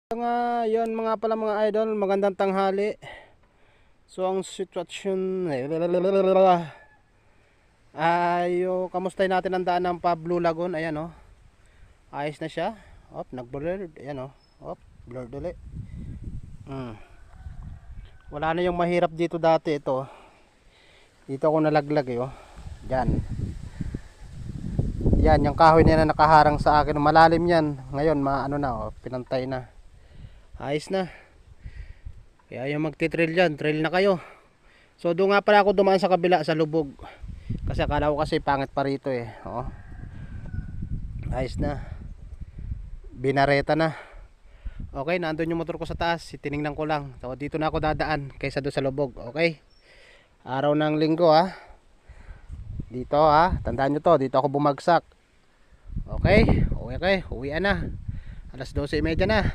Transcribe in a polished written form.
Ngayon mga pala mga idol, magandang tanghali. So ang sitwasyon kamustahin natin ang daan ng Pablo Lagoon. Ayan oh. Ayos na siya. Op, nag-blur. Ayan oh. Op, blur ulit. Wala na yung mahirap dito dati ito. Dito ako nalaglag oh. Diyan. Yan, yung kahoy na nakaharang sa akin, malalim yan. Ngayon, maano na oh, pinantay na. Ayos na. Kaya yung magti-trail dyan, trail na kayo. So doon nga pala ako dumaan sa kabila sa lubog. Kasi akala ko kasi pangit pa rito eh. Oo. Ayos na. Binareta na. Okay, nandun yung motor ko sa taas. Tiningnan ko lang. So dito na ako dadaan kaysa doon sa lubog. Okay. Araw ng linggo ha. Dito ha. Tandaan nyo to. Dito ako bumagsak. Okay. Okay. Uwian na. 12:30 na.